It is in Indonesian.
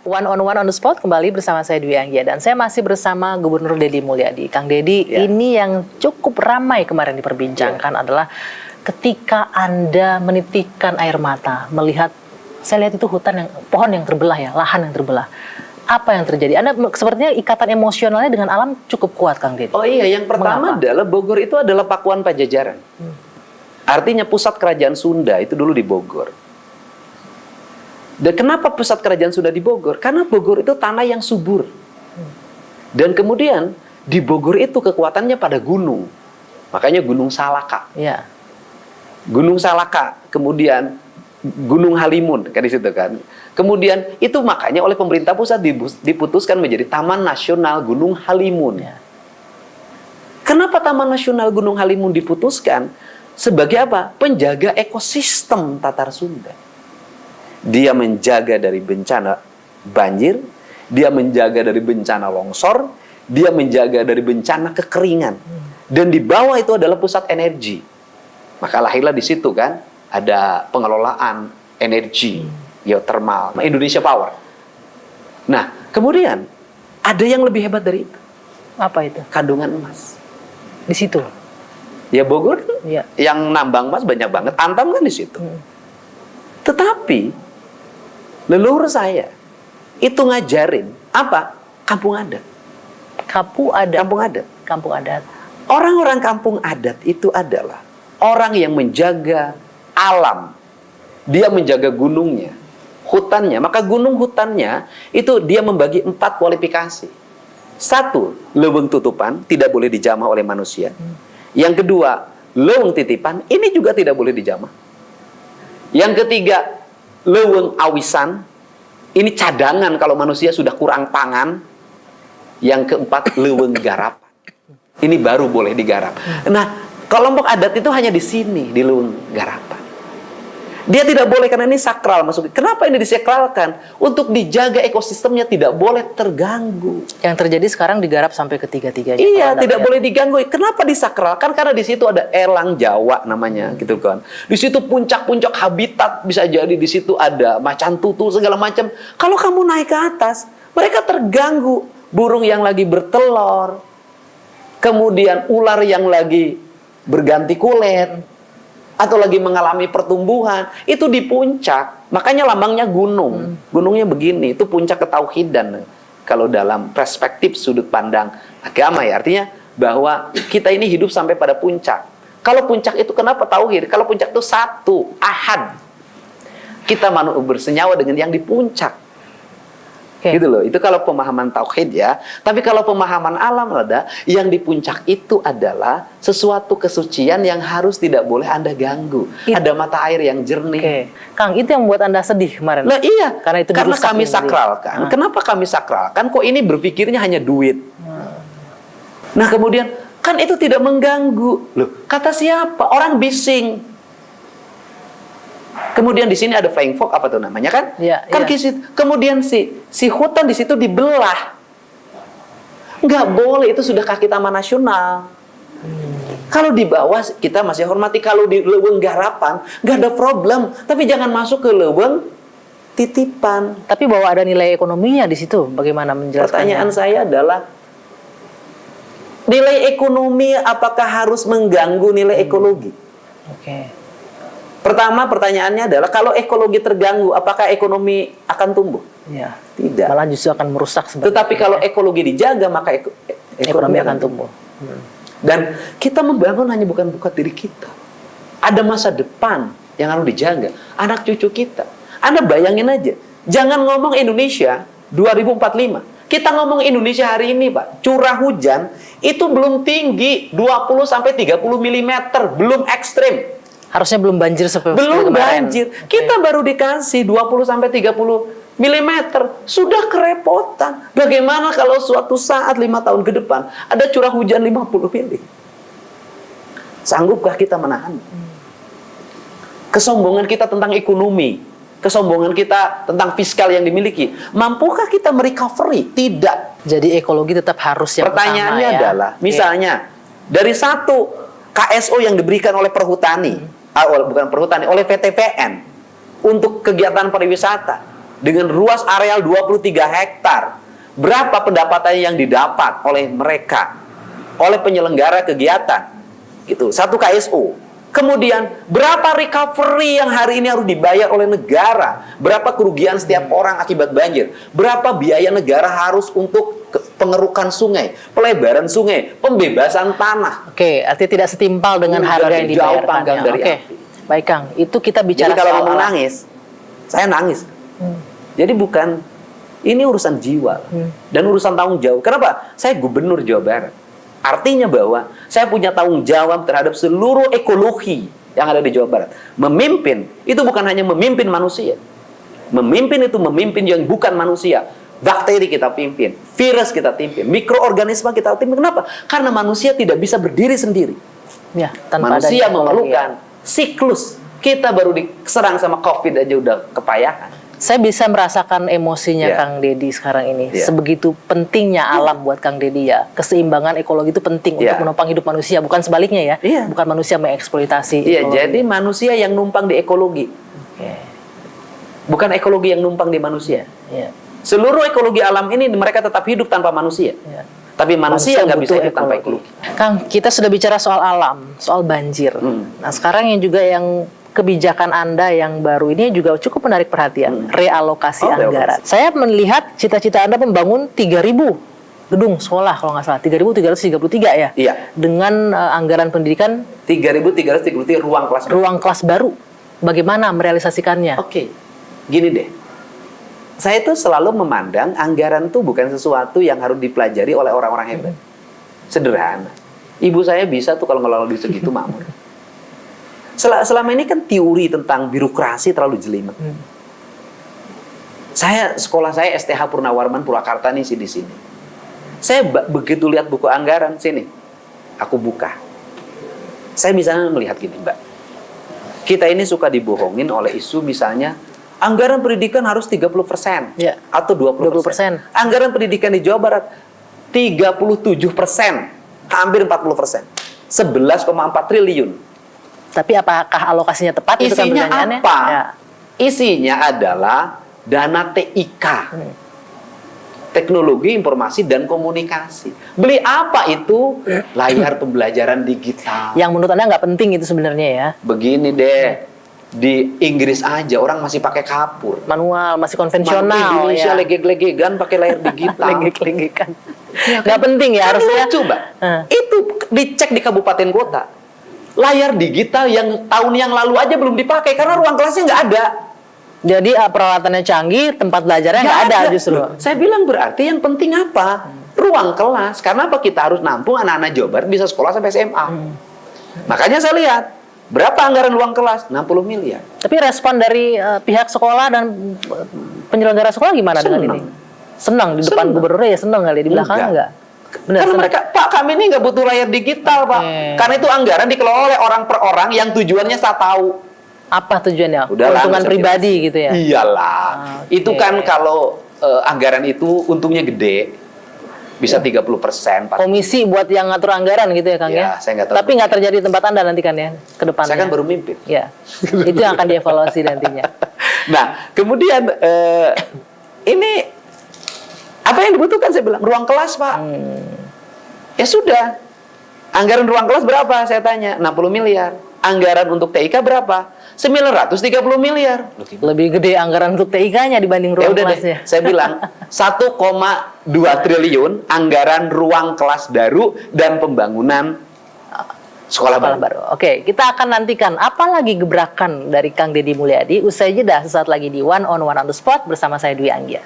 One on the spot kembali bersama saya Dwi Anggia dan saya masih bersama Gubernur Deddy Mulyadi. Kang Deddy, ini yang cukup ramai kemarin diperbincangkan adalah ketika Anda menitikkan air mata melihat, saya lihat itu hutan yang pohon yang terbelah ya, lahan yang terbelah. Apa yang terjadi? Anda sepertinya ikatan emosionalnya dengan alam cukup kuat, Kang Deddy. Oh iya, yang pertama adalah Bogor itu adalah Pakuan Pajajaran. Artinya pusat kerajaan Sunda itu dulu di Bogor. Dan kenapa pusat kerajaan Sunda di Bogor? Karena Bogor itu tanah yang subur. Dan kemudian di Bogor itu kekuatannya pada gunung. Makanya Gunung Salaka. Ya. Gunung Salaka, kemudian Gunung Halimun, kan di situ kan. Kemudian itu makanya oleh pemerintah pusat diputuskan menjadi Taman Nasional Gunung Halimun. Ya. Kenapa Taman Nasional Gunung Halimun diputuskan? Sebagai apa? Penjaga ekosistem Tatar Sunda. Dia menjaga dari bencana banjir, dia menjaga dari bencana longsor, dia menjaga dari bencana kekeringan. Dan di bawah itu adalah pusat energi. Maka lahirlah di situ kan ada pengelolaan energi geothermal, Indonesia Power. Nah, kemudian ada yang lebih hebat dari itu. Apa itu? Kandungan emas. Di situ. Ya Bogor kan Ya. yang nambang emas banyak banget, Antam kan di situ. Tetapi leluhur saya itu ngajarin apa? Kampung adat. Kampung adat. Kampung adat. Kampung adat. Orang-orang kampung adat itu adalah orang yang menjaga alam. Dia menjaga gunungnya, hutannya. Maka gunung hutannya itu dia membagi 4 kualifikasi. 1, leuweung tutupan, tidak boleh dijamah oleh manusia. Yang kedua, leuweung titipan, ini juga tidak boleh dijamah. Yang ketiga, leuweung awisan, ini cadangan kalau manusia sudah kurang pangan. Yang keempat, leuweung garapan. Ini baru boleh digarap. Nah, kelompok adat itu hanya di sini, di leuweung garapan. Dia tidak boleh karena ini sakral masuk. Kenapa ini disakralkan? Untuk dijaga ekosistemnya tidak boleh terganggu. Yang terjadi sekarang digarap sampai ketiga-tiganya. Iya, tidak boleh diganggu. Kenapa disakralkan? Karena di situ ada elang Jawa namanya, gitu kan. Di situ puncak-puncak habitat bisa jadi di situ ada macan tutul segala macam. Kalau kamu naik ke atas, mereka terganggu. Burung yang lagi bertelur, kemudian ular yang lagi berganti kulit, atau lagi mengalami pertumbuhan, itu di puncak. Makanya lambangnya gunung. Gunungnya begini, itu puncak ketauhidan. Kalau dalam perspektif sudut pandang agama ya, artinya bahwa kita ini hidup sampai pada puncak. Kalau puncak itu kenapa tauhid? Kalau puncak itu satu, ahad. Kita bersenyawa dengan yang di puncak. Gitu loh, itu kalau pemahaman tauhid ya. Tapi kalau pemahaman alam ada, yang di puncak itu adalah sesuatu kesucian yang harus tidak boleh Anda ganggu. Ada mata air yang jernih. Kang, itu yang membuat Anda sedih kemarin. Nah iya, karena itu kami sakralkan. Kenapa kami sakralkan? Kok ini berpikirnya hanya duit? Nah kemudian, kan itu tidak mengganggu. Loh, kata siapa? Orang bising. Kemudian di sini ada flying fox, apa tuh namanya kan? Ya, kan ya. Kemudian si hutan di situ dibelah. Nggak boleh, itu sudah kaki taman nasional. Kalau di bawah kita masih hormati, kalau di leuweung garapan nggak ada problem. Tapi jangan masuk ke leuweung titipan. Tapi bahwa ada nilai ekonominya di situ, bagaimana menjelaskannya? Pertanyaan saya adalah, nilai ekonomi apakah harus mengganggu nilai ekologi? Oke. Pertama pertanyaannya adalah, kalau ekologi terganggu, apakah ekonomi akan tumbuh? Ya. Tidak. Malah justru akan merusak sebenarnya. Tetapi kalau ekologi dijaga, maka ekonomi akan tumbuh. Dan kita membangun hanya bukan buat diri kita. Ada masa depan yang harus dijaga. Anak cucu kita. Anda bayangin aja. Jangan ngomong Indonesia 2045. Kita ngomong Indonesia hari ini, Pak. Curah hujan itu belum tinggi 20-30 mm. Belum ekstrim. Harusnya belum banjir seperti belum kemarin. Banjir. Kita baru dikasih 20-30 mm. Sudah kerepotan. Bagaimana kalau suatu saat 5 tahun ke depan ada curah hujan 50 mm? Sanggupkah kita menahan? Kesombongan kita tentang ekonomi, kesombongan kita tentang fiskal yang dimiliki, mampukah kita merecovery? Tidak. Jadi ekologi tetap harus yang Pertanyaannya utama, ya? adalah, misalnya dari satu KSO yang diberikan oleh perhutani, bukan perhutani, oleh PTPN untuk kegiatan pariwisata, dengan luas areal 23 hektar. Berapa pendapatan yang didapat oleh mereka, oleh penyelenggara kegiatan? Gitu, satu KSO. Kemudian, berapa recovery yang hari ini harus dibayar oleh negara? Berapa kerugian setiap orang akibat banjir? Berapa biaya negara harus untuk pengerukan sungai, pelebaran sungai, pembebasan tanah? Oke, artinya tidak setimpal dengan harga yang Jauh dibayarkannya. panggang dari Oke, api. baik Kang. Itu kita bicara Jadi kalau soal ngomong alam. nangis, saya nangis. Jadi bukan, ini urusan jiwa dan urusan tanggung jawab. Kenapa? Saya gubernur Jawa Barat. Artinya bahwa saya punya tanggung jawab terhadap seluruh ekologi yang ada di Jawa Barat. Memimpin, itu bukan hanya memimpin manusia. Memimpin itu memimpin yang bukan manusia. Bakteri kita pimpin, virus kita pimpin, mikroorganisme kita pimpin. Kenapa? Karena manusia tidak bisa berdiri sendiri. Ya, tanpa Manusia adanya ekologi. memerlukan siklus. Kita baru diserang sama COVID aja udah kepayahan. Saya bisa merasakan emosinya Iya. Kang Deddy sekarang ini. Iya. Sebegitu pentingnya alam buat Kang Deddy ya. Keseimbangan ekologi itu penting Iya. untuk menopang hidup manusia, bukan sebaliknya ya. Iya. Bukan manusia mengeksploitasi Iya, ekologi. jadi manusia yang numpang di ekologi. Oke. Bukan ekologi yang numpang di manusia. Iya. Seluruh ekologi alam ini mereka tetap hidup tanpa manusia. Iya. Tapi manusia nggak bisa butuh hidup tanpa ekologi. Kang, kita sudah bicara soal alam, soal banjir. Nah, sekarang yang juga yang kebijakan Anda yang baru ini juga cukup menarik perhatian, realokasi Oh, anggaran. realokasi. Saya melihat cita-cita Anda membangun 3.000 gedung sekolah kalau nggak salah, 3.333 ya. Iya. Dengan anggaran pendidikan 3.333 ruang kelas. ruang kelas baru. Bagaimana merealisasikannya? Oke, gini deh. Saya tuh selalu memandang anggaran tuh bukan sesuatu yang harus dipelajari oleh orang-orang hebat. Sederhana. Ibu saya bisa tuh kalau ngelola duit segitu makmur. Selama ini kan teori tentang birokrasi terlalu jelimet. Sekolah saya STH Purnawarman Purwakarta nih di sini. Saya begitu lihat buku anggaran sini, aku buka. Saya misalnya melihat gini, Mbak. Kita ini suka dibohongin oleh isu misalnya anggaran pendidikan harus 30% Ya. atau 20%. Anggaran pendidikan di Jawa Barat 37%, hampir 40%. 11,4 triliun. Tapi apakah alokasinya tepat? Itu kan Isinya pertanyaannya. apa? Ya. Isinya adalah dana TIK. Teknologi Informasi dan Komunikasi. Beli apa itu? Layar pembelajaran digital. Yang menurut Anda nggak penting itu sebenarnya ya. Begini deh. Di Inggris aja orang masih pakai kapur. Manual, masih Di konvensional Indonesia ya. legeg-legegan pakai layar digital. Legek-legekan. Iya kan? Nggak penting ya Kan harusnya. lucu, Mbak. Hah. Itu dicek di kabupaten kota. Layar digital yang tahun yang lalu aja belum dipakai karena ruang kelasnya nggak ada. Jadi peralatannya canggih, tempat belajarnya nggak ada justru. Loh, saya bilang berarti yang penting apa? Ruang kelas. Karena apa kita harus nampung anak-anak Jawa Barat bisa sekolah sampai SMA. Makanya saya lihat berapa anggaran ruang kelas? 60 miliar. Tapi respon dari pihak sekolah dan penyelenggara sekolah gimana dengan Senang. ini? Senang di depan Senang. gubernurnya ya senang kali, di belakang enggak? Benar, Karena senang. mereka, Pak kami ini nggak butuh layar digital, Pak. Karena itu anggaran dikelola oleh orang per orang yang tujuannya saya tahu. Apa tujuannya? Udahlah, Keuntungan nggak usah pribadi dibahas. gitu ya? Iyalah. Oke. Itu kan kalau anggaran itu untungnya gede. Bisa 30%. Komisi buat yang ngatur anggaran gitu ya Kang Ya, ya? saya nggak tahu. Tapi nggak terjadi di tempat Anda nanti kan ya? Ke depannya. Saya kan baru mimpin. Ya, itu yang akan dievaluasi nantinya. Nah, kemudian ini apa yang dibutuhkan? Saya bilang ruang kelas, Pak. Ya sudah. Anggaran ruang kelas berapa? Saya tanya. 60 miliar. Anggaran untuk TIK berapa? 930 miliar. Lebih gede anggaran untuk TIK-nya dibanding Ya ruang udah deh, kelasnya. saya bilang 1,2 triliun anggaran ruang kelas baru dan pembangunan sekolah Kepala baru. baru. Oke, kita akan nantikan apa lagi gebrakan dari Kang Deddy Mulyadi usai jeda sesaat lagi di One on One on the Spot bersama saya Dwi Anggia.